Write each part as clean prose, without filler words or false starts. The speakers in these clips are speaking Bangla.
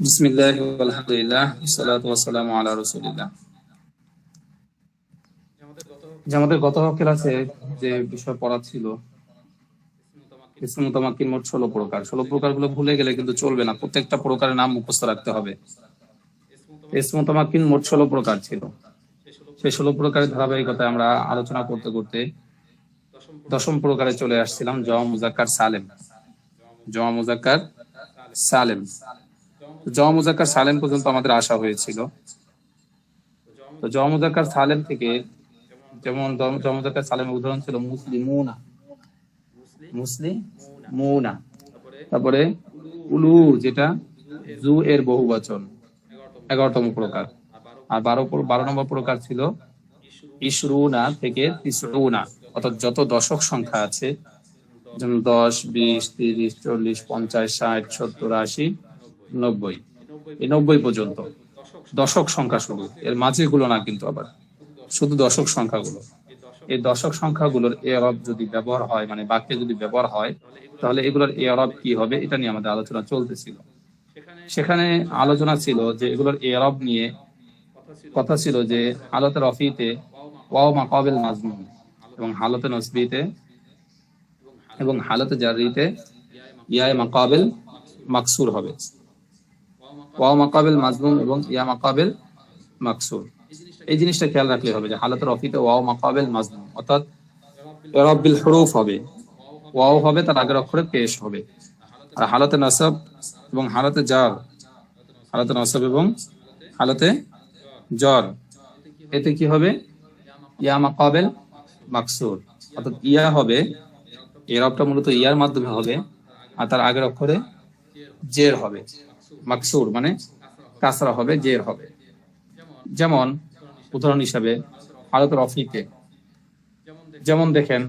বিসমিল্লাহি আলহামদুলিল্লাহ ওয়াসসালাতু ওয়াসসালামু আলা রাসূলিল্লাহ। যে আমাদের গত ক্লাসে যে বিষয় পড়া ছিল, ইসমে মুতামাক্কিন মোট 16 প্রকার। 16 প্রকার গুলো ভুলে গেলে কিন্তু চলবে না, প্রত্যেকটা প্রকারের নাম মুখস্থ রাখতে হবে। ইসমে মুতামাক্কিন মোট 16 প্রকার ছিল। সেই 16 প্রকারের ধারাবাহিকতায় আমরা আলোচনা করতে করতে দশম প্রকারে চলে আসছিলাম, জমা মুযাক্কার সালেম। জমা মুযাক্কার সালেম জমা মুযাক্কার সালেম পর্যন্ত আমাদের আসা হয়েছিল। তো জমা মুযাক্কার সালেম থেকে, যেমন জমা মুযাক্কার সালেমের উদাহরণ ছিল মুসলিমুনা, মুসলিমুনা। তারপরে উলু, যেটা জু এর বহুবচন, 11তম প্রকার। আর 12 নম্বর প্রকার ছিল ইশরুনা থেকে তিসরুনা, অর্থাৎ যত দশক সংখ্যা আছে, যেমন 10, 20, 30, 40, 50, 60, 70, 80, 90, এই 90 পর্যন্ত দশক সংখ্যা শুধু, এর মাঝে গুলো না, কিন্তু আবার শুধু দশক সংখ্যাগুলো। এই দশক সংখ্যাগুলোর এরব যদি ব্যবহার হয়, মানে বাক্যে যদি ব্যবহার হয়, তাহলে এগুলোর এরব কি হবে, এটা নিয়ে আমাদের আলোচনা চলতেছিল। সেখানে আলোচনা ছিল যে এগুলোর এরব নিয়ে কথা ছিল যে হালতে রফিতে ওয়াও মাকাবিল মাজমুম, এবং হালতে নসবিতে এবং হালতে জারিতে ইয়ায়ে মাকাবিল মাকসুর হবে। ওয়াও মাকাবিল মাজমুম এবং ইয়া মাকাবিল মাকসুর, এই জিনিসটা খেয়াল রাখলে হবে যে হালতে রফিতে ওয়াও মাকাবিল মাজমুম, অর্থাৎ ইরাব বিল হুরুফ হবে, ওয়াও হবে তার আগের অক্ষরে পেশ হবে। আর হালতে নাসব এবং হালতে জার, হালতে নাসব এবং হালতে জ্বর, এতে কি হবে, ইয়া মাকাবিল মাকসুর, অর্থাৎ ইয়া হবে, এরবটা মূলত ইয়ার মাধ্যমে হবে, আর তার আগের অক্ষরে জের হবে। মাকসুর মানে কাসরা হবে, জের হবে। যেমন উদাহরণ হিসাবে হালতে রফিতে, যেমন দেখেন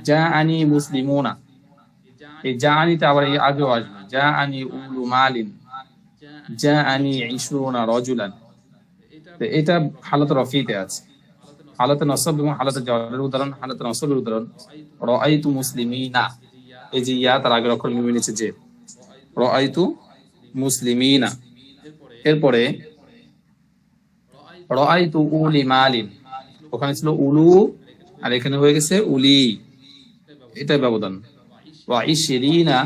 যা আনি মুসলিমুনা, এই যা আনিতে আবার এই আগেও আসবে, যা আনি উলু মালিন, যা আনি ইশরুনা রাজুলান। এটা হালতে রফিতে আছে। হালতে নসব এবং হালতে জারের উদাহরণ, হালতে নসবের উদাহরণ রাআইতু মুসলিমিনা, এই যে ইয়া তার আগের অক্ষর মিমে নিচে জের, রাআইতু মুসলিমিনা। এরপরে রাআইতু উলি মালিন, ওখানে ছিল উলু আর এখানে হয়ে গেছে উলি, এটাই ব্যবধান। ওয়া ইশরিনা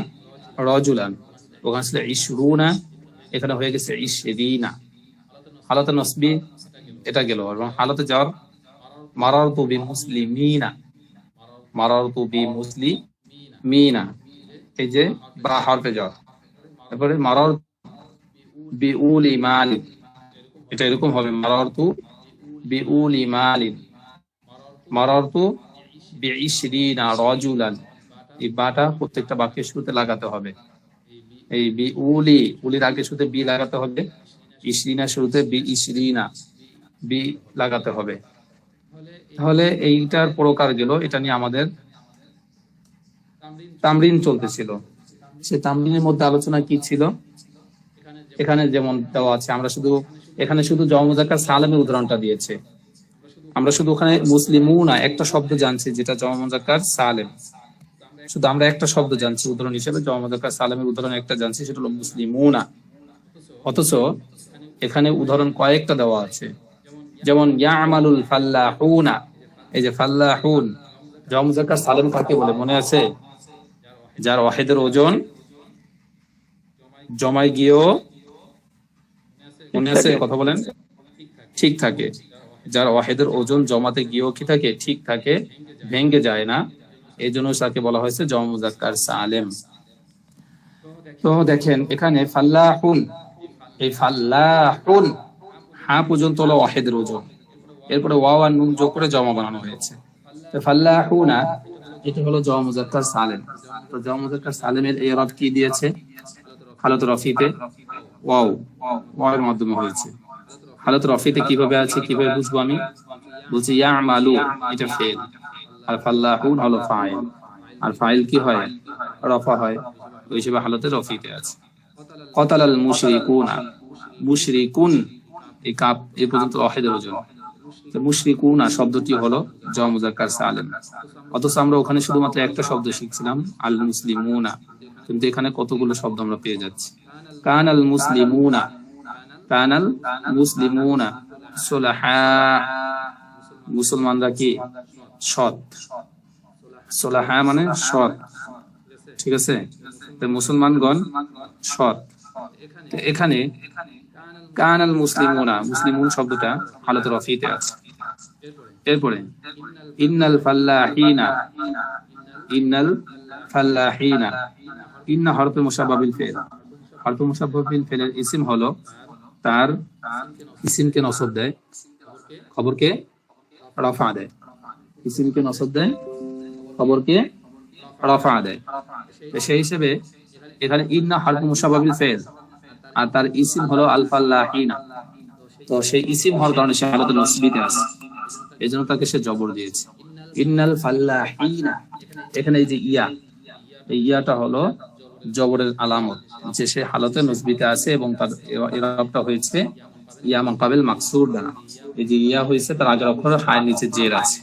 রাজুলান, ওখানে ছিল ইশরুনা, এখানে হয়ে গেছে ইশরিনা। হালতে নসবি এটা গেল, এবং হালতে জার মারারতু বি মুসলিমিনা, মারারতু বি মুসলিমিনা, এই যে বা হরফে জার। তারপরে মারার বি উলি মালিন, এটা এরকম হবে, মারারতু বি উলি মালিন, মারারতু বি ইশরিনা রাজুলান। এই বাটা প্রত্যেকটা বাক্যের শুরুতে লাগাতে হবে। এই বি উলি, উলির আগে শুরুতে বি লাগাতে হবে, ইশরিনা শুরুতে বি ইশরিনা, বি লাগাতে হবে। তাহলে এইটার প্রকার গেল, এটা নিয়ে আমাদের তামরিন চলতেছিল। সে তামরিনের মধ্যে আলোচনা কি ছিল, এখানে যেমন দেওয়া আছে, আমরা এখানে শুধু জমা মুযাক্কার সালেমের উদাহরণটা দিয়েছে। আমরা শুধু ওখানে মুসলিমুনা একটা শব্দ জানছি, যেটা জমা মুযাক্কার সালেম, শুধু আমরা একটা শব্দ জানছি উদাহরণ হিসেবে, জমা মুযাক্কার সালেমের উদাহরণ একটা জানছি, সেটা হলো মুসলিমুনা। অথচ এখানে উদাহরণ কয়েকটা দেওয়া আছে, যেমন ইয়ামালুল ফাল্লাহুনা, এই যে ফাল্লাহুন, জমা মুযাক্কার সালেম কাকে বলে মনে আছে? যার ওয়াহিদের ওজন জমায় গিয়েও, মনে আছে? কথা বলেন। ঠিক থাকে, যার ওয়াহিদের ওজন জমাতে গিয়েও কি থাকে, ঠিক থাকে, ভেঙে যায় না, এই জন্য তাকে বলা হয়েছে জমা মুযাক্কার সালেম। তো দেখেন এখানে ফাল্লাহুন, এই ফাল্লাহুন হা পর্যন্ত হলো ওয়াহিদের ওজন, এরপরে ওয়াও আর নুন যোগ করে জমা বানানো হয়েছে। তো ফাল্লাহুনা এটা হলো জমা মুযাক্কার সালেম। তো জমা মুযাক্কার সালেমের ইরাব কি দিয়েছে? হালতে রফিতে ওয়াও, ওয়াও এর মাধ্যমে হয়েছে। হালতে রফিতে কিভাবে আছে, কিভাবে বুঝবো আমি? বলছি ইয়ামালু, এটা ফেল, আর ফাল্লাহুন হলো ফাইল, আর ফাইল কি হয়? রফা হয়, ওই হিসেবে হালতে রফিতে আছে। কতালাল মুশরিকুনা, মুশরিকুন এই কাপ এই পর্যন্ত ওয়াহিদের ওজন। তো মুশরিকুনা শব্দটি হলো জমা মুযাক্কার সালেম, অথচ আমরা ওখানে শুধুমাত্র একটা শব্দ শিখছিলাম, আল মুসলিমুনা, কিন্তু এখানে কতগুলো শব্দ আমরা পেয়ে যাচ্ছি। কানাল মুসলিমুনা, কানাল মুসলিমুনা সুলাহা, মুসলমানরা কি সৎ, সুলাহা মানে সৎ, ঠিক আছে, তো মুসলমানগণ সৎ। এখানে কানাল মুসলিমুনা, মুসলিমুন শব্দটা হালতে রফিতে আছে। এরপরে ইন্নাল ফাল্লাহিনা, ইন্নাল ফাল্লাহিনা, ইন্না হরফে মুশাব্বাবিল ফিল, হরফে মুশাব্বাবিল ফিলের ইসিম হলো, তার ইসিমকে নসব দেয়, খবরকে রফা দেয়, ইসিমকে নসব দেয়, খবরকে রফা দেয়। সেই হিসেবে এখানে ইন্না হরফে মুশাব্বাবিল ফিল আর তার ইসিম হলো আল ফাল্লাহিনা, তো সেই ইসিম হওয়ার কারণে সে হালতে নসবিতে আছে, এজন্য তাকে সে জবর দিয়েছে। ইন্নাল ফাল্লাহিনা, এখানে এই যে ইয়া, এই ইয়াটা হলো জবরের আলামত, যে সে হালতে নসবিতে আছে এবং তার ইরাবটা হয়েছে ইয়া মাকাবিল মাকসুর দ্বারা। এই যে ইয়া হয়েছে তার আগের অক্ষর হায়ের নিচে জের আছে,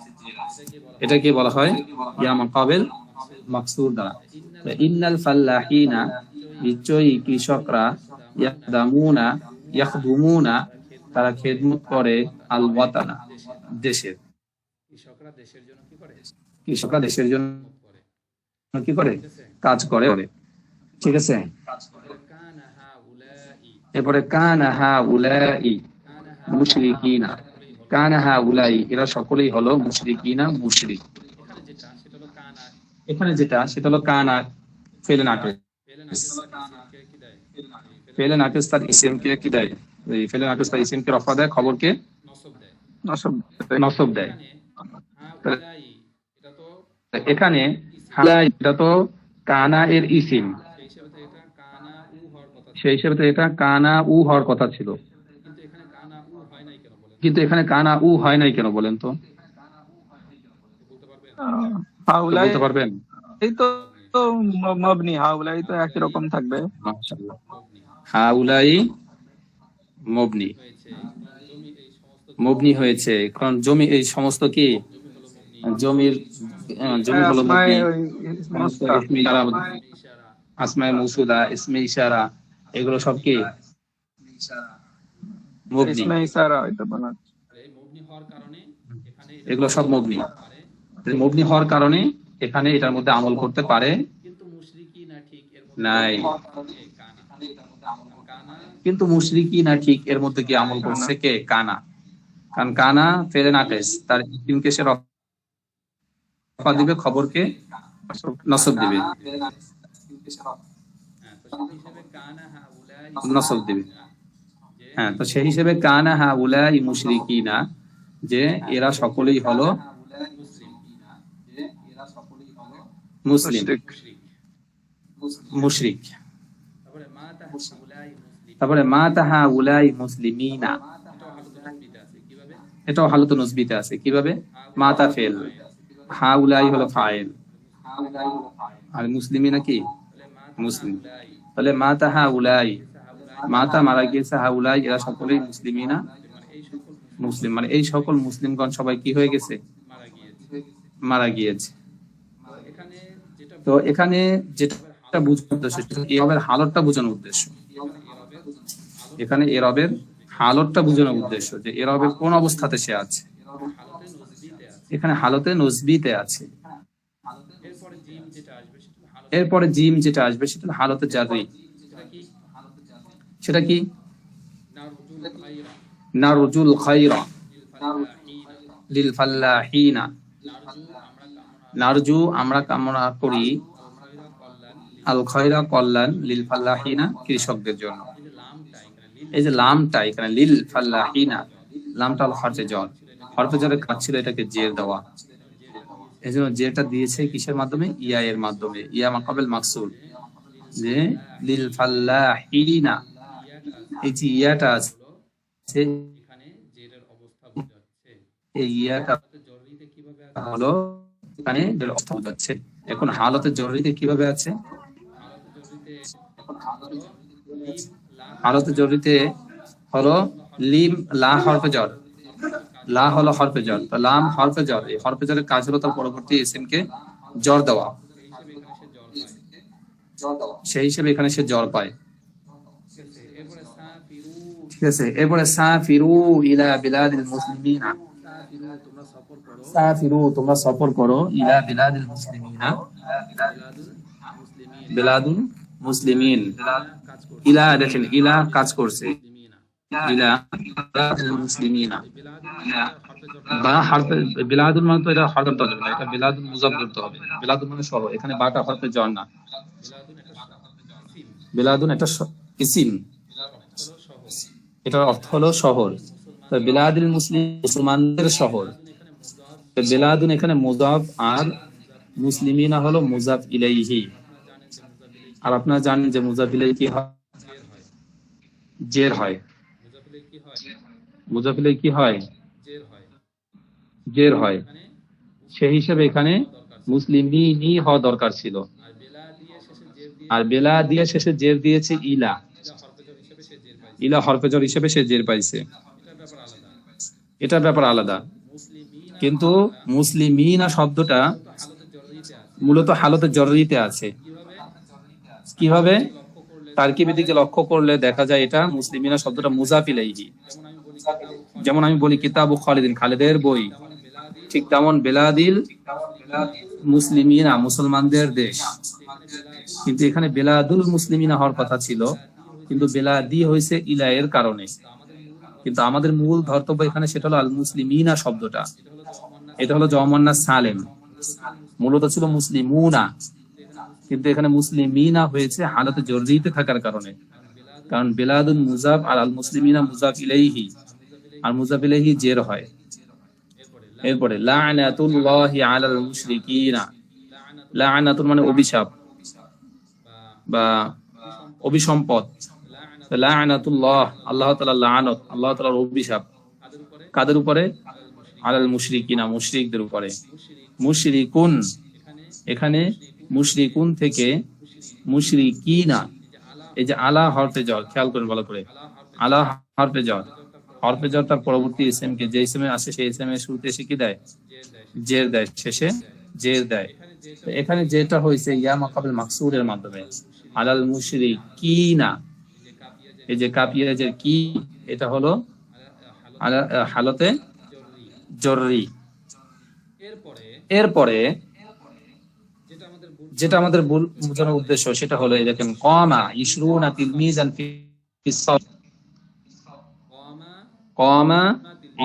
এটাকে বলা হয় ইয়া মাকাবিল মাকসুর দ্বারা। ইন্নাল ফাল্লাহিনা, নিশ্চয়ই কৃষকরা, ইয়াখদামুনা, ইয়াখদুমুনা, তারা খেদমত করে, আল ওয়াতানা, দেশের, কৃষকরা দেশের জন্য কি করে, কাজ করে, ঠিক আছে। এরপরে কানা হাউলাই মুশরিকিনা, কানা হাউলাই, এরা সকলেই হলো মুশরিকিনা, মুশরিক। এখানে যেটা সেটা হলো কানা ফেলে নাকিস, ফেলে নাকিস তার ইসিমকে কি দেয়, এই ফেলে নাকিস তার ইসিমকে রফা দেয়, খবরকে নসব দেয়। এখানে এটা তো কানা এর ইসিম, সেই হিসেবে এটা কানা উ হওয়ার কথা ছিল, কিন্তু এখানে কানা উ হয় নাই কেন বলেন তো, বলতে পারবেন? এই তো মবনি, হাউলাই তো একই রকম থাকবে। মাশাআল্লাহ, হাউলাই মবনি, মবনি হয়েছে, কারণ জমি এই সমস্ত কি জমির, জমি হলো মবনি, আসমায়ে মৌসুলা, ইসমে ইশারা, এগুলো সব কি মবনি, ইসমে ইশারা এটা বানাচ্ছে, এগুলো সব মবনি। মবনি হওয়ার কারণে এখানে এটার মধ্যে আমল করতে পারে নাই, কিন্তু মুশরিকিনা ঠিক এর মধ্যে কি আমল করছে কে, কানা, কারণ কানা ফেলে নাকিস, তার ইসিমকে সে রফা দিবে, খবরকে নসব দিবে, নসব দিবে। হ্যাঁ, তো সেই হিসেবে কানা হাউলাই মুশরিকিনা, যে এরা সকলেই হলো মুসলিম, মুশরিক। তারপরে মা তাহা উলাই মুসলিমিনা, এটাও হালতে নসবিতে আছে, কিভাবে, মাতা ফেল, হা উলাই হলো ফাইল, আর মুসলিমিনা কি মুসলিম, তাহলে মা তাহা উলাই, মাতা মারা গিয়েছে, হা উলাই এরা সকলেই মুসলিমিনা, মুসলিম মানে এই সকল মুসলিমগণ সবাই কি হয়ে গেছে, মারা গিয়েছে। তো এখানে যেটা বোঝানোর উদ্দেশ্য, এরবের হালতটা বোঝানোর উদ্দেশ্য, এখানে এরবের হালতটা বোঝানোর উদ্দেশ্য, যে এরবের কোন অবস্থাতে সে আছে, এখানে হালতে নসবিতে আছে। এরপরে জিম যেটা আসবে সেটা হালতে জারি, সেটা কি, নারজুল খায়রা লিল ফাল্লাহিনা, নারজু আমরা কামনা করি, আল খায়রা কল্যাণ, লিল ফাল্লাহিনা কৃষকদের জন্য। এই যে লামটা এখানে লিল ফাল্লাহিনা, লামটা হল হরফে জ্বর, হরফে জ্বরের কাজ ছিল এটাকে জের দেওয়া, এই জন্য জেরটা দিয়েছে কিসের মাধ্যমে, ইয়া এর মাধ্যমে, ইয়া মাকাবিল মাকসুর, যে লিল ফাল্লাহিনা, এই যে ইয়াটা আছে, এই ইয়াটা হলো এখানে অর্থ বোঝাচ্ছে। এখন হালতে জরুরিতে কিভাবে আছে, হালতে জরুরিতে হলো লিম লা হরফে জ্বর, লা হলো হরফে জ্বর, তো লাম হরফে জ্বর, এই হরফে জ্বরের কাজ হলো তার পরবর্তী ইসিমকে জ্বর দেওয়া, সেই হিসেবে এখানে সে জ্বর পায়। ঠিক আছে, এরপরে সাফিরু ইলা বিলাদিল মুসলিমিনা, সাফিরু তোমরা সফর করো, ইলা বিলাদিল মুসলিমিনা, বিলাদুল মুসলিমিন, ইলা দেখেন ইলা কাজ করছে, ইলা বিলাদিল মুসলিমিনা, বা হরফে বিলাদুল মানে তো এটা হরফ ধরতে হবে না, এটা বিলাদুল মুজাফ ধরতে হবে। বিলাদুল মানে শহর, এখানে বাটা হরফে জ্বর না, বিলাদুন একটা ইসিম, এটার অর্থ হলো শহর। তো বিলাদুল মুসলিম মুসলমানদের শহর, তো বিলাদুন এখানে মুজাফ আর মুসলিমিনা হলো মুজাফ ইলাইহি। আর আপনারা জানেন যে মুজাফ ইলাইহি কি হয়, জের হয়, মুজাফ ইলাইহি কি হয়, জের হয়। সেই হিসেবে এখানে মুসলিমিনি হওয়া দরকার ছিল, আর বেলা দিয়ে শেষে জের দিয়েছে ইলা, ইলা হরফে জ্বর হিসেবে সে জের পাইছে, এটার ব্যাপার আলাদা। কিন্তু মুসলিমিনা শব্দটা মূলত হালতে জররিতে আছে। কিভাবে? তারকিবের দিকে লক্ষ্য করলে দেখা যায় এটা মুসলিমিনা শব্দটা মুজাফ ইলাইহি। যেমন আমি বলি কিতাবু খালিদিন, খালিদের বই, ঠিক তেমন বেলাদিল মুসলিমিনা মুসলমানদের দেশ। কিন্তু এখানে বেলাদুল মুসলিমিনা হওয়ার কথা ছিল, কিন্তু বেলাদি হয়েছে ইলায়ের কারণে। কিন্তু আমাদের মূল ধর্তব্য এখানে সেটা হলো আল মুসলিমিনা শব্দটা, এটা হলো জমান্না সালেম, মূলত ছিল মুসলিমুনা, কিন্তু এখানে মুসলিমিনা হয়েছে হালতে জররিতে থাকার কারণে। কারণ বেলাদুল মুজাফ আর আল মুসলিমিনা মুজাফ ইলাইহি, আর মুজাফ ইলাইহি জের হয়। এরপরে লা'নাতুল্লাহি আলাল মুশরিকিনা, লা'নাতুন মানে অভিশাপ বা অভিসম্পদ, লা'নাতুল্লাহ আল্লাহ তাআলার লানত, আল্লাহ তাআলার অভিশাপ কাদের উপরে? আলাল মুশরিকিনা মুশরিকদের উপরে। মুশরিকুন এখানে মুশরিকুন থেকে মুশরিকিনা, এই যে আলা হরফে জ্বর, খেয়াল করেন ভালো করে, আলা হরফে জ্বর, হরফে জ্বর তার পরবর্তী ইসম কে যে ইসমে আসে সেই ইসমের শুরুতে এসে কি দেয়? জের দেয়, শেষে জের দেয়। তো এখানে যেটা হয়েছে ইয়া মাকাবিল মাকসুরের মাধ্যমে, আলাল মুশরিকিনা, এই যে কাপিয়া যে কি, এটা হলো হালতে জররি। এরপরে যেটা আমাদের বোঝানোর উদ্দেশ্য সেটা হলো এই দেখেন কামা ইশরুনা তিলমিজান ফিস সাফ, কামা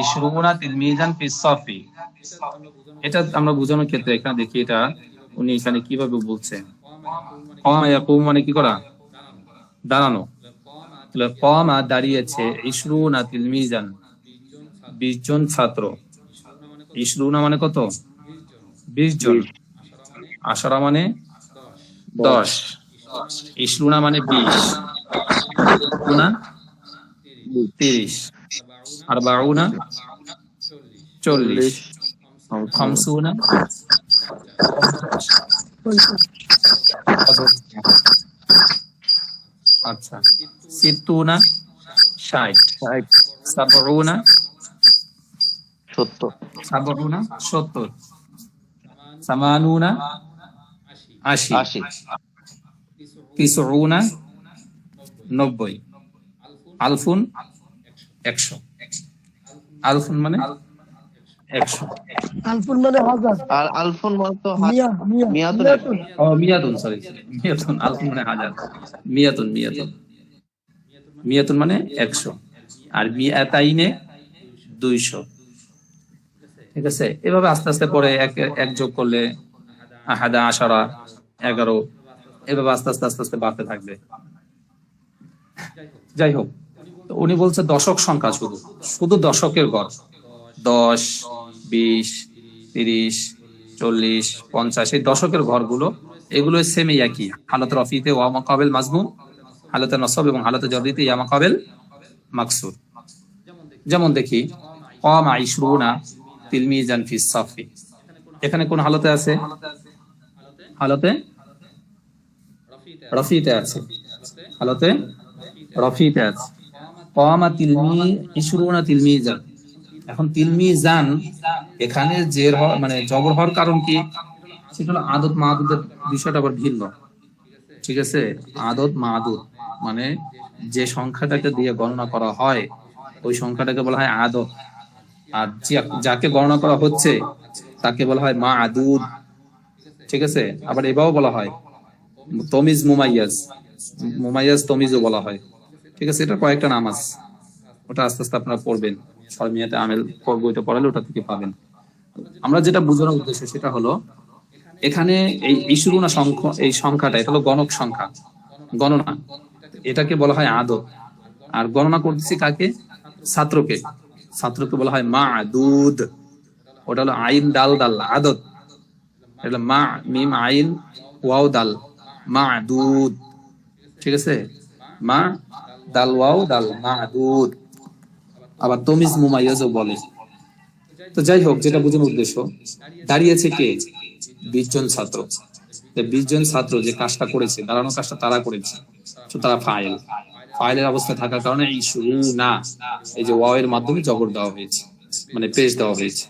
ইশরুনা তিলমিজান ফিস সাফি, এটা আমরা বোঝানোর ক্ষেত্রে এখানে দেখি এটা উনি এখানে কিভাবে বলছেন। কামা ইয়াকুম মানে কি করা? দাঁড়ানো। তাহলে কামা দাঁড়িয়েছে, ইশরুনা তিলমিজান 20 জন ছাত্র, ইশরুনা মানে কত? 20 জন, আশারা মানে 10, ইশরুনা মানে 20, না 30, আরবাউনা 40, খামসুনা আচ্ছা, সিত্তুনা 60, সাবউনা 70, সাবউনা 70, সামানুনা 80, তিসউনা 90, আলফুন 100, আলফুন মানে 100, আলফুন মানে হাজার, আর আলফুন মানে তো মিয়াতুন, মিয়াতুন, সরি মিয়াতুন, আলফুন মানে হাজার, মিয়াতুন মিয়াতুন মিয়াতুন মানে 100, আর মিয়াতাইনে 200। ঠিক আছে, এভাবে আস্তে আস্তে পরে এক যোগ করলে আহাদা, আশারা 11, এভাবে আস্তে আস্তে আস্তে আস্তে বাড়তে থাকবে। যাই হোক, উনি বলছে দশক সংখ্যা, শুধু শুধু দশকের গড় 10, 20, 30, 40, 50, এই দশকের ঘরগুলো এগুলো সেম একই, হালতে রফিতে ওয়া মাকাবিল মাজমুম, হালতে নসব এবং হালতে জররিতে ইয়া মাকাবিল মাকসুর। যেমন দেখি কামা ইশরুনা তিলমিজান ফিস সাফি, এখানে কোন হালতে আছে? হালতে রফিতে আছে, হালতে রফিতে আছে। কামা ইশরুনা তিলমিজান, এখন তিলমিজান এখানে জের মানে জবর হওয়ার কারণ কি? সেটা হলো আদত মাদুদের বিষয়টা আবার ভিন্ন। ঠিক আছে, আদত মাদুদ মানে যে সংখ্যাটাকে দিয়ে গণনা করা হয় ওই সংখ্যাটাকে বলা হয় আদদ, আর যাকে গণনা করা হচ্ছে তাকে বলা হয় মা আদুদ। ঠিক আছে, আবার এবারও বলা হয় তমিজ মুমাইয়াজ, মুমাইয়াজ তমিজও বলা হয়। ঠিক আছে, এটা কয়েকটা নাম আছে, ওটা আস্তে আস্তে আপনারা পড়বেন, শরমিয়াতে আমেল বইটা পড়ালে ওটা থেকে পাবেন। আমরা যেটা বোঝানোর উদ্দেশ্য সেটা হলো এখানে এই ইশরুনা সংখ্যা, এই সংখ্যাটা এটা হলো গণক সংখ্যা, গণনা, এটাকে বলা হয় আদত। আর গণনা করতেছি কাকে? ছাত্রকে, ছাত্রকে বলা হয় মা আদুদ। ওটা হলো আইন দাল দাল আদত, এটা মা মিম আইন ওয়াও দাল মা আদুদ। ঠিক আছে, মা দাল ওয়াও দাল মা আদুদ। আবার তমিজ মুমাইয়াজও বলে। তো যাই হোক, যেটা বোঝানোর উদ্দেশ্য, দাঁড়িয়েছে কে? 20 জন ছাত্র। 20 জন ছাত্র যে কাজটা করেছে, দাঁড়ানো কাজটা তারা করেছে, তো তারা ফাইল, ফাইলের অবস্থায় থাকার কারণে এই শুরু না, এই যে ওয়াও এর মাধ্যমে জবর দেওয়া হয়েছে, মানে পেশ দেওয়া হয়েছে।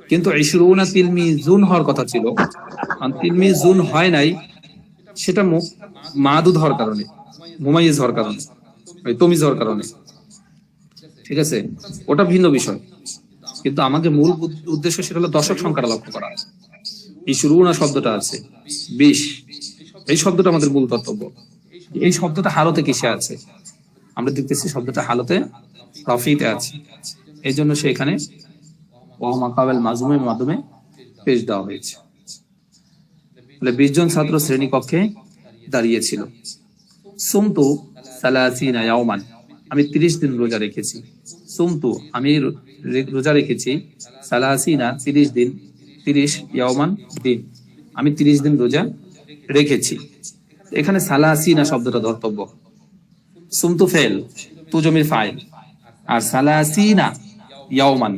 কিন্তু এই শুরু না তিলমিজুন হওয়ার কথা ছিল, আর তিলমিজুন হয় নাই, সেটা মাদুদ হওয়ার কারণে, মুমাইয়াজ হওয়ার কারণে, তমিজ হওয়ার কারণে। ঠিক আছে, ওটা ভিন্ন বিষয়। কিন্তু আমাদের মূল উদ্দেশ্য সেটা হলো দশক সংখ্যাটা লক্ষ্য করা। এই শুরুনা শব্দটা আছে 20, এই শব্দটা আমাদের মূল কর্তব্য। এই শব্দটা হালতে কিসে আছে? আমরা দেখতেছি শব্দটা হালতে রফিতে আছে, এই জন্য সেখানে ওয়ামাকাবেল মাজমুমের মাধ্যমে পেশ দেওয়া হয়েছে। 20 জন ছাত্র শ্রেণী কক্ষে দাঁড়িয়েছিল। সুমতু সালাসিনা ইয়াওমান, আমি 30 দিন রোজা রেখেছি। সুমতু, আমি রোজা রেখেছি, সালাসিনা 30 দিন, 30 ইয়াওমান দিন, আমি 30 দিন রোজা রেখেছি। এখানে সালাসিনা শব্দটা ধর্তব্য। সুমতু ফেল, তু জমির ফাইল, আর সালাসিনা ইয়াওমান,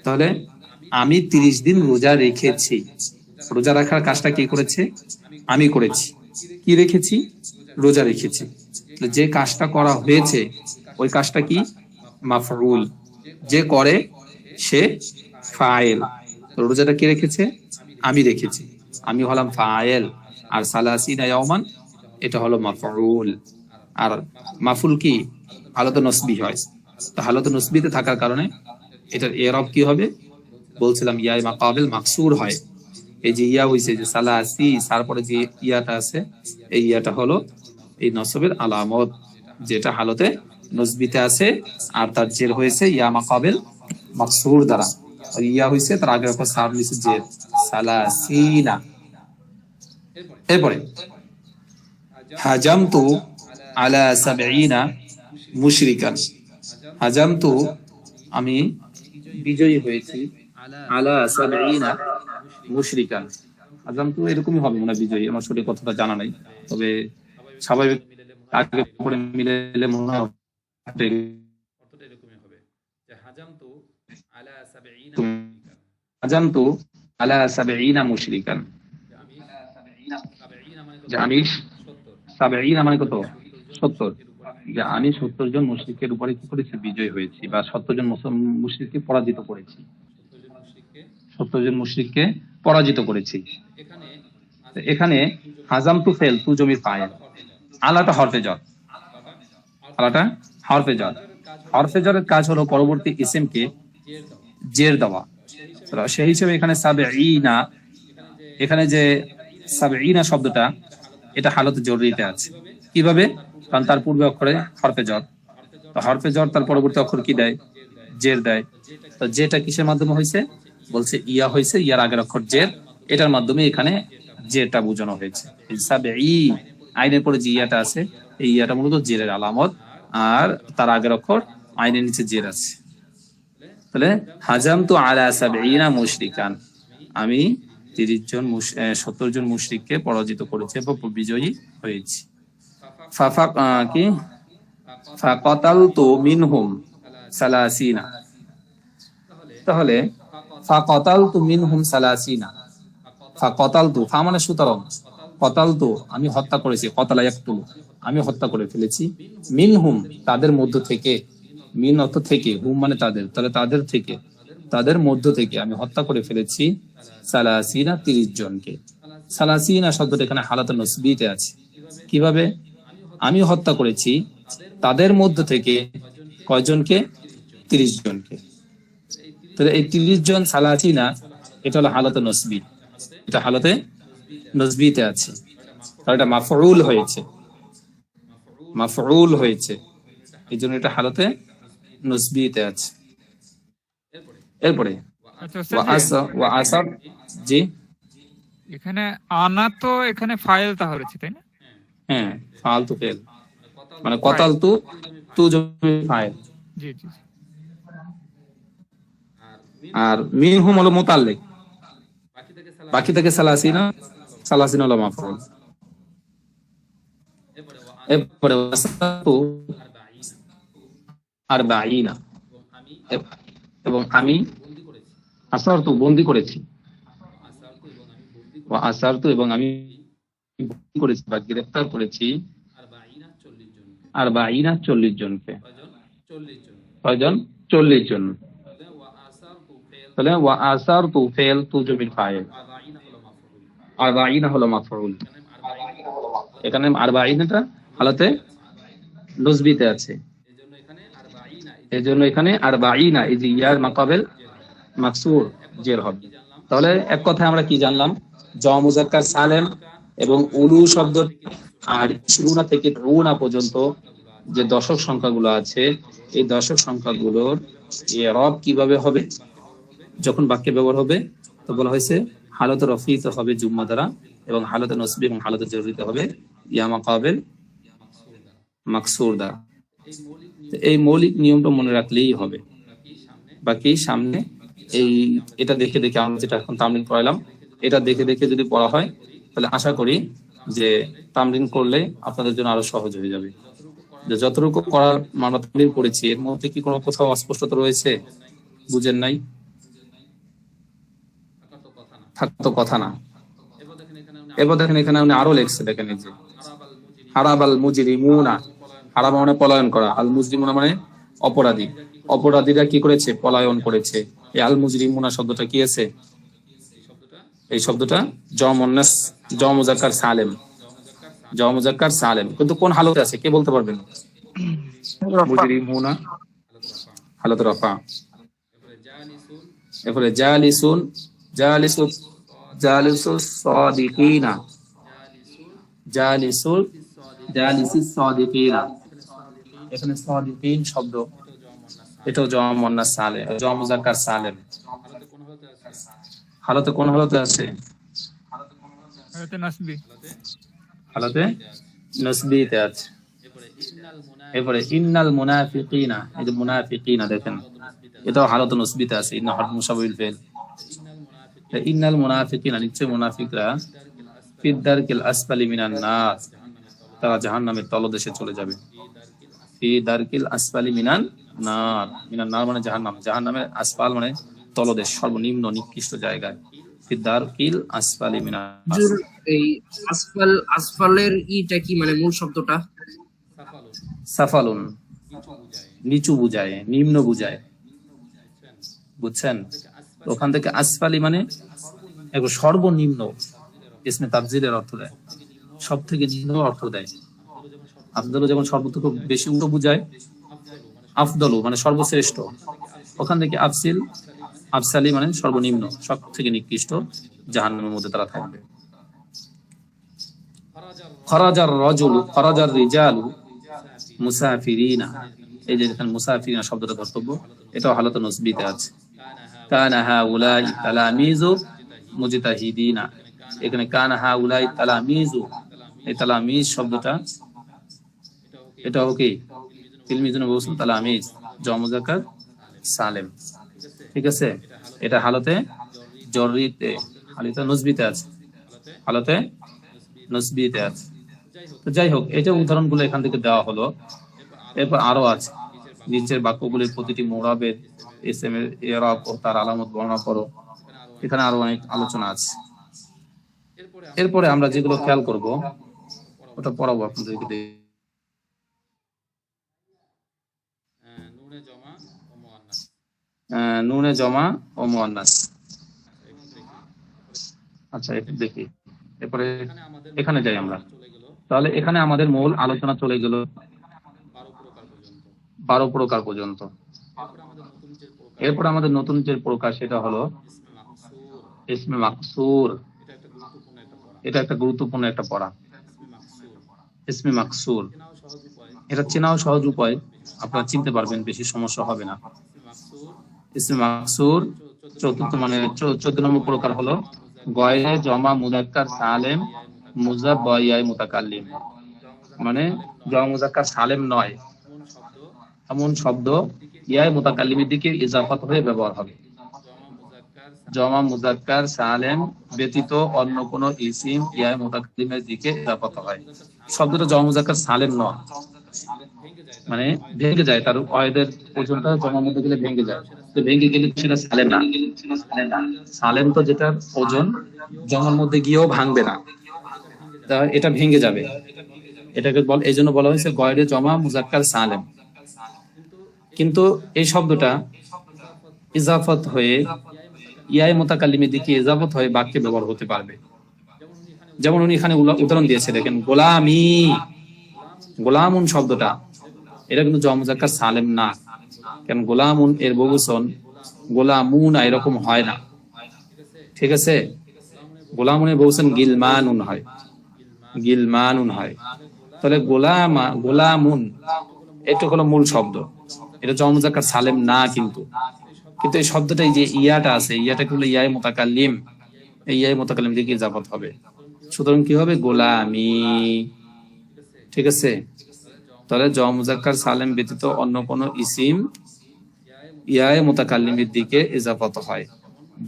তাহলে আমি 30 দিন রোজা রেখেছি। রোজা রাখার কাজটা কে করেছে? আমি করেছি। কি রেখেছি? রোজা রেখেছি। যে কাজটা করা হয়েছে ওই কাজটা কি? মাফউল, যে করে সে ফাইল। রোজাটা কে রেখেছে? আমি রেখেছি, আমি হলাম ফাইল। আর সালাসিনা ইয়াওমান এটা হলো মাফউল। আর মাফুল কি? হালত নসবি হয়, তো হালত নসবিতে থাকার কারণে এটার ইরাব কি হবে? বলছিলাম ইয়ায়ে মাকাবিল মাকসুর হয়। এই যে ইয়া হইছে, যে সালাসি, তারপরে যে ইয়াটা আছে, এই ইয়াটা হলো এই নসবের আলামত, যেটা হালতে নসবিতে আছে, আর তার জের হয়েছে ইয়া মাকাবিল মাকসুর দ্বারা। আর ইয়া হইছে তার আগে একটা সাব নিচে জের, সালাসিনা। এরপরে হাজামতু আলা সাবঈনা মুশরিকান, হাজামতু আমি বিজয়ী হয়েছি, আলা সাবঈনা মুশরিকান। হাজামতু এরকমই হবে মনে হয় বিজয়ী, আমার সঠিক কথাটা জানা নাই, তবে স্বাভাবিক আগে পরে মিলাইলে মনে হয় অর্থটা এরকমই হবে, যে হাজামতু আলা সাবঈনা মুশরিকান, হাজামতু আলা সাবঈনা মুশরিকান, যে আমি 70 মানে কত? 70, যে আমি 70 জন মুশরিকের উপরে কি করেছি? বিজয় হয়েছি, বা 70 জন মুশরিককে পরাজিত করেছি, 70 জন মুশরিককে পরাজিত করেছি। এখানে হাজামতু ফেল, তু জমির ফাইল, আলাটা হরফে জ্বর, আলাটা হরফে জ্বর। হরফে জ্বরের কাজ হলো পরবর্তী ইসিমকে জের দেওয়া। সেই হিসেবে এখানে সাবঈনা, এখানে যে সাবঈনা শব্দটা এটা হালতে জরুরিতে আছে। কিভাবে? কারণ তার পূর্বে অক্ষরে হরফে জ্বর, তো হরফে জ্বর তার পরবর্তী অক্ষর কি দেয়? জের দেয়। তো যেটা কিসের মাধ্যমে হয়েছে? বলছে ইয়া হয়েছে, ইয়ার আগের অক্ষর জের, এটার মাধ্যমে এখানে জেরটা বোঝানো হয়েছে। সাবঈ, আইনের পরে যে ইয়াটা আছে, এই ইয়াটা মূলত জেরের আলামত, আর তার আগের অক্ষর আইনের নিচে জের আছে। তাহলে হাজামতু আলা সাবঈনা মুশরিকান, আমি 70 জন মুশরিককে পরাজিত করেছি বা বিজয়ী হয়েছি। কি? ফাকাতালতু মিনহুম সালাসিনা, তাহলে ফাকাতালতু মিনহুম সালাসিনা, ফাকাতালতু, ফা মানে সুতরাং, কাতালতু আমি হত্যা করেছি, কাতালা ইয়াকতুলু আমি হত্যা করে ফেলেছি, মিনহুম তাদের মধ্য থেকে, মিন অর্থ থেকে, হুম মানে তাদের, তাহলে তাদের থেকে, তাদের মধ্য থেকে আমি হত্যা করে ফেলেছি সালাসিনা 30 জনকে। সালাসিনা শব্দটা এখানে হালাত নসবিতে আছে। কিভাবে? আমি হত্যা করেছি তাদের মধ্য থেকে কয়জনকে? 30 জনকে। তাহলে এই 30 জন সালাসিনা এটা হলো হালতে নসবি, এটা হালতে নসবিতে আছে, কারণ এটা মাফউল হয়েছে, মাফউল হয়েছে, এই জন্য এটা হালতে নসবিতে আছে। এরপরে আচ্ছা ওস্তাদ জি, ওয়া আসার, জি এখানে আনা তো এখানে ফাইল তাহলে তাই না? হ্যাঁ, ফালতু ফেল মানে ফাইল, কতাল তু, তু জমি ফাইল। জি জি জি। আর মিনহুম হলো মুতাল্লিক, বাকি থেকে সালাসিনা, সালাসিনা হলো মাফউল। এরপরে ওয়াসাতু আরবাঈনা, এবং আমি আসারতু বন্দী করেছি, ওয়া আসারতু এবং আমি বন্দী করেছি বা গ্রেফতার করেছি আরবাঈনা 40 জনকে। কয়জন? 40 জন। তাহলে ওয়া আসারতু ফেল তু জমির ফাইল, আরবাঈনা হলো মাফউল। এখানে আরবাঈনাটা হালাতে নসবিতে আছে, এজন্য এখানে আরবাঈনা এই যে ইয়ার মাকাবেল মাকসুর জের হবে। তাহলে এক কথায় আমরা কি জানলাম? জ মুজাক্কার সালেম এবং উলু শব্দ আর শুরুনা থেকে রুনা পর্যন্ত যে দশক সংখ্যাগুলো আছে, এই দশক সংখ্যাগুলোর ইরব কিভাবে হবে যখন বাক্যে ব্যবহার হবে, তো বলা হয়েছে হালতে রফিতে হবে জুম্মা দ্বারা, এবং হালতে নসবি এবং হালতে জরুরিতে হবে ইয়া মাকাবেল মাকসুর দ্বারা। এই মৌলিক নিয়মটা মনে রাখলেই হবে, বাকি সামনে এই এটা দেখে দেখে আমরা যেটা এখন তামরিন করাইলাম, এটা দেখে দেখে যদি পড়া হয় তাহলে আশা করি যে তামরিন করলে আপনাদের জন্য আরো সহজ হয়ে যাবে। যে যতটুকু করার আমরা তামরিন করেছি এর মধ্যে কি কোনো কোথাও অস্পষ্টতা রয়েছে, বুঝেন নাই, থাকতো কথা না। এরপর দেখেন এখানে উনি আরো লেখছে, দেখেন এই যে হারাবাল মুজরিমুনা, হারাবা মানে পলায়ন করা, আল মুজরিমুনা মানে অপরাধী, অপরাধীরা কি করেছে? পলায়ন করেছে। এই আল মুজরিমুনা শব্দটা কি আছে? এই শব্দটা জ মুন্নাস, জ মুজাক্কার সালেম, জ মুজাক্কার সালেম, কিন্তু কোন হালতে আছে কে বলতে পারবেন? মুজরিমুনা হালত রফা। এরপরে জালিসুন, জালিসুস, জালিসুস সাদিকিনা, জালিসুল, জালিসিস সাদিকিনা। এখানে সাদিকিন শব্দ এটাও জ মুন্নাস সালেম, জ মুজাক্কার সালেম, হালতে কোন হালতে আছে? হালতে নাসবি, হালতে নসবিতে আছে। এরপরে ইন্নাল মুনাফিকিনা, এই যে মুনাফিকিনা দেখেন এটাও হালতে নসবিতে আছে, ইন্না হরফ মুশাব্বিহুল ফিল। ইন্নাল মুনাফিকিনা নিশ্চয় মুনাফিকরা ফিদ দারকিল আসফালি মিনান নার, তারা জাহান্নামের তলদেশে চলে যাবে। ফি দারকিল আসফালি মিনান নার, মিনান নার মানে জাহান্নাম, জাহান্নামের আসফাল মানে তলদেশ, সর্বনিম্ন নিকৃষ্ট জায়গায়। ফি দারকিল আসফালি মিনান নার। হুজুর, এই আসফাল, আসফালের ইটা কি মানে মূল শব্দটা? সাফালুন নিচু বুঝায়, নিম্ন বুঝায়, বুঝছেন? ওখান থেকে আসফালি মানে একবার সর্বনিম্ন, ইসমে তাফজিলের অর্থ দেয়, সব থেকে নিম্ন অর্থ দেয়। আফদলু যেমন সর্বথেকে বেশি উচ্চ বুঝায়, আফদলু মানে সর্বশ্রেষ্ঠ, ওখান থেকে আফসিল, আফসালি মানে সর্বনিম্ন, সব থেকে নিকৃষ্ট, জাহান্নামের মধ্যে তারা থাকবে। খরাজার রাজুলু, খরাজার রিজালু মুসাফিরিনা, এই যে এখানে মুসাফিরিনা শব্দটা ধর্তব্য, এটাও হালতে নসবিতে আছে। কানা হাউলাই তালামিজু মুজতাহিদিনা, এখানে কানা হাউলাই তালামিজু, এই তালামিজ শব্দটা এটাও কি তিলমিজুন বলছেন, তালামিজ জ মুজাক্কার সালেম, ঠিক আছে? এটা হালতে জররিতে, হালতে নসবিতে আছে, হালতে নসবিতে আছে। তো যাই হোক, এই যে উদাহরণগুলো এখান থেকে দেওয়া হলো, এরপর আরো আছে নিচের বাক্যগুলির প্রতিটি মুরাবের ইসম এর ইরাব ও তার আলামত বর্ণনা করো, এখানে আরো অনেক আলোচনা আছে। এরপরে আমরা যেগুলো খেয়াল করব ওটা পড়াবো আপনাদেরকে। নুনে জমা ও মুয়ান্নাস, আচ্ছা একটু দেখি। এরপরে এখানে যাই আমরা, তাহলে এখানে আমাদের মূল আলোচনা চলে গেল 12 প্রকার পর্যন্ত। এরপর আমাদের নতুন যে প্রকার সেটা হলো ইসমে মাকসুর। এটা একটা গুরুত্বপূর্ণ একটা পড়া। ইসমে মাকসুর এটা চেনাও সহজ উপায়, আপনারা চিনতে পারবেন, বেশি সমস্যা হবে না। ইসমে মাকসুর চতুর্থ মানে 14 নম্বর প্রকার হলো গয়রে জমা মুযাক্কার সালেম মুযাব্বা ইয়ায়ে মুতাকাল্লিম। মানে জমা মুযাক্কার সালেম নয় এমন শব্দ ইয়ায়ে মুতাকাল্লিমের দিকে ইজাফাত হয়ে ব্যবহার হবে। জমা মুযাক্কার সালেম ব্যতীত অন্য কোন ইসিম ইয়ায়ে মুতাকাল্লিমের দিকে ইজাফাত হয়। শব্দটা জমা মুযাক্কার সালেম নয়, মানে ভেঙে যায়, তার অয়েদের ওজনটা জমার মধ্যে গেলে ভেঙে যায়, তো ভেঙে গেলে সেটা সালেম না। সালেম তো যেটার ওজন জমার মধ্যে গিয়েও ভাঙবে না, তা এটা ভেঙে যাবে, এটাকে এই জন্য বলা হয়েছে গয়রে জমা মুযাক্কার সালেম। কিন্তু এই শব্দটা ইজাফত হয়ে ইয়ায়ে মুতাকাল্লিমের দিকে ইজাফত হয়ে বাক্যে ব্যবহার হতে পারবে। যেমন উনি এখানে উদাহরণ দিয়েছে, দেখেন গোলামি, গোলামুন শব্দটা এটা কিন্তু জমা মুযাক্কার সালেম না, কারণ গোলামুন এর বহুবচন গোলামুন এরকম হয় না, ঠিক আছে? গোলামুনের বহুবচন গিলমানুন হয়, গিলমানুন হয়। তাহলে গোলামুন এটা হলো মূল শব্দ, এটা জমা মুযাক্কার সালেম না। কিন্তু এই শব্দটা এই যে ইয়াটা আছে, ইয়াটা হলো ইয়ায়ে মুতাকাল্লিম, এই ইয়ায়ে মুতাকাল্লিম দিকে ইজাফত হবে, সুতরাং কি হবে গোলামি, ঠিক আছে? তাহলে জমা মুযাক্কার সালেম ব্যতীত অন্য কোন ইসিম ইয়ায়ে মুতাকাল্লিমের দিকে ইজাফত হয়,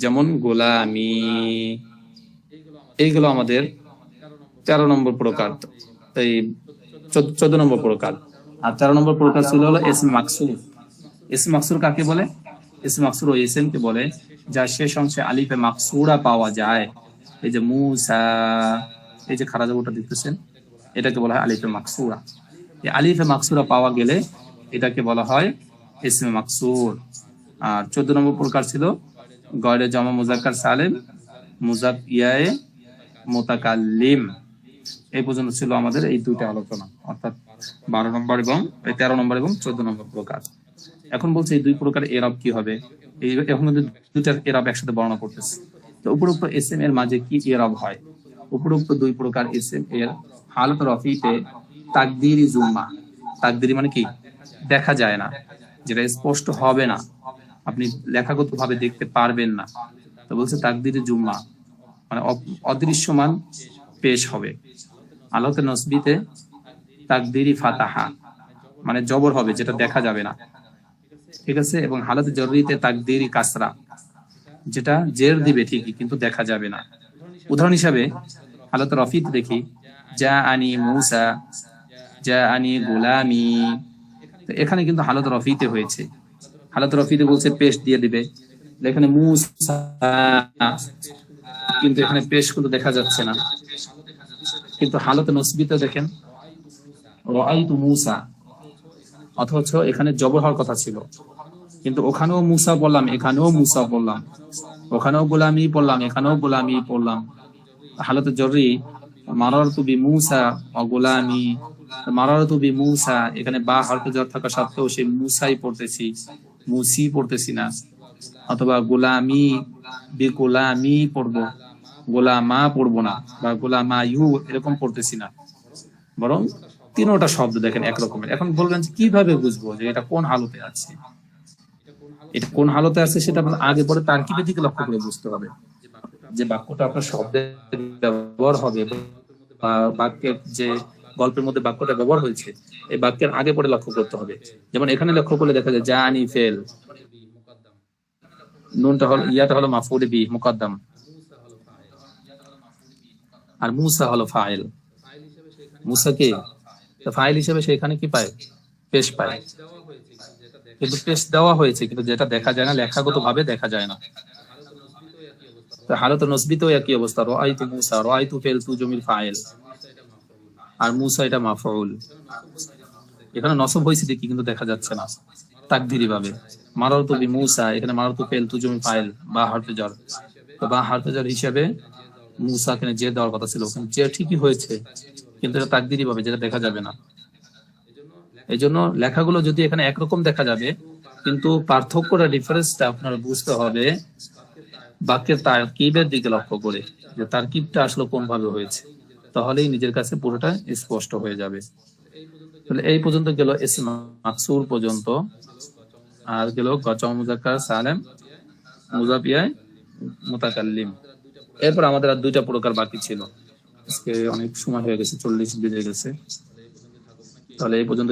যেমন গোলামি। এইগুলো আমাদের 13 নম্বর প্রকার, এই 14 নম্বর প্রকার। আর 13 নম্বর প্রকার ছিল হলো ইসম মাকসুর। ইসম মাকসুর কাকে বলে? ইসম মাকসুর ওই ইসমকে বলে যার শেষ অংশে আলিফে মাকসুরা পাওয়া যায়। এই যে মুসা, এই যে খারাজ ওটা দেখতেছেন, এটাকে বলা হয় আলিফে মাকসুরা। এই আলিফে মাকসুরা পাওয়া গেলে এটাকে বলা হয় ইসমে মাকসুর। আর 14 নম্বর প্রকার ছিল গয়রে জমা মুযাক্কার সালেম মুযাব ইয়ায়ে মুতাকাল্লিম। এই পর্যন্ত ছিল আমাদের এই দুইটা আলোচনা, অর্থাৎ 12 নম্বর এবং 13 নম্বর এবং 14 নম্বর প্রকার। এখন বলছে এই দুই প্রকার এরাব কি হবে, এখন দুইটার এরাব একসাথে বর্ণনা করতেছে। তো উপরোক্ত ইসম এর মাঝে কি এরাব হয়? উপরোক্ত দুই প্রকার ইসম এর হালত রফিতে তাকদীরি জুম্মা, তাকদীরি মানে কি দেখা যায় না, যেটা স্পষ্ট হবে না, আপনি লেখাগত ভাবে দেখতে পারবেন না, তো বলছে তাকদীরি জুম্মা মানে অদৃশ্যমান পেশ হবে। হালত নসবিতে তাকদীরি ফাতাহা মানে জবর হবে, যেটা দেখা যাবে না, ঠিক আছে? এবং হালত জররিতে তাকদীরি কাসরা, যেটা জের দিবে ঠিকই কিন্তু দেখা যাবে না। উদাহরণ হিসাবে হালত রফিতে দেখি যা আনি মুসা, যা আনি গোলামি, এখানে কিন্তু হালত রফিতে হয়েছে। হালত রফিতে বলছে পেশ দিয়ে দিবে, এখানে মুসা, কিন্তু এখানে পেশ কিন্তু দেখা যাচ্ছে না। কিন্তু হালত নসবিতে দেখেন রাআইতু মুসা, অথচ এখানে জবর হওয়ার কথা ছিল, কিন্তু ওখানেও মুসা বললাম, এখানেও মুসা বললাম, ওখানেও গোলামি পড়লাম, এখানেও গোলামি পড়লাম। হালত জররি মারারতু বি মুসা ওয়া গোলামি, মারারতু বি মুসা, এখানে বা হরফে জর থাকা সত্ত্বেও সেই মুসাই পড়তেছি, মুসি পড়তেছি না। অথবা গোলামি বি গোলামি পড়বো, গোলামা পড়বো না, বা গোলামা ইউ এরকম পড়তেছি না, বরং তিনোটা শব্দ দেখেন একরকমের। এখন বলবেন কিভাবে বুঝবো যে এটা কোন হালতে আছে? এটা কোন হালতে আছে সেটা আগে পরে তারকিবের দিকে লক্ষ্য করে বুঝতে হবে, যে বাক্যটা আপনার শব্দের ব্যবহার হবে, বা বাক্যের যে গল্পের মধ্যে বাক্যটা ব্যবহার হয়েছে এই বাক্যের আগে পরে লক্ষ্য করতে হবে। যেমন এখানে লক্ষ্য করলে দেখা যায় জানি ফেল, নুনটা হলো ইয়াটা হলো মাফউল বিহি মুকদ্দাম, আর মুসা হলো ফাইল। মুসা কে ফাইল হিসেবে সেখানে কি পায়? পেশ পায়, কিন্তু পেশ দেওয়া হয়েছে, কিন্তু যেটা দেখা যায় না, লেখাগত ভাবে দেখা যায় না। তো হালত নসবিতেও একই অবস্থা, রাআইতু মুসা, রাআইতু ফেল তু জমির ফাইল, আর মুসা এটা মাফউল। এখানে নসব হয়েছে দেখি কিন্তু দেখা যাচ্ছে না তাকদীরি ভাবে। মারারতু বি মুসা, এখানে মারারতু ফেল তু জমির ফাইল বা হরফে জর, তো বা হরফে জর হিসেবে মুসা এখানে জের দেওয়ার কথা ছিল, ওখানে জের ঠিকই হয়েছে, কিন্তু এটা তাকদিরি ভাবে, যেটা দেখা যাবে না। এই জন্য লেখাগুলো যদি এখানে একরকম দেখা যাবে, কিন্তু পার্থক্যটা, ডিফারেন্সটা আপনার বুঝতে হবে বাক্যের তারকিবের দিকে লক্ষ্য করে, যে তারকিবটা আসলে কোন ভাবে হয়েছে, তাহলেই নিজের কাছে পুরোটা স্পষ্ট হয়ে যাবে। তাহলে এই পর্যন্ত গেল ইসম মাকসুর পর্যন্ত, আর গেল গজম মুজাক্কার সালেম মুজাফিয়ায় মুতাকাল্লিম। এরপর আমাদের আর দুইটা প্রকার বাকি ছিল। আজকে অনেক সময় হয়ে গেছে, 40 বেজে গেছে। তাহলে এই পর্যন্ত।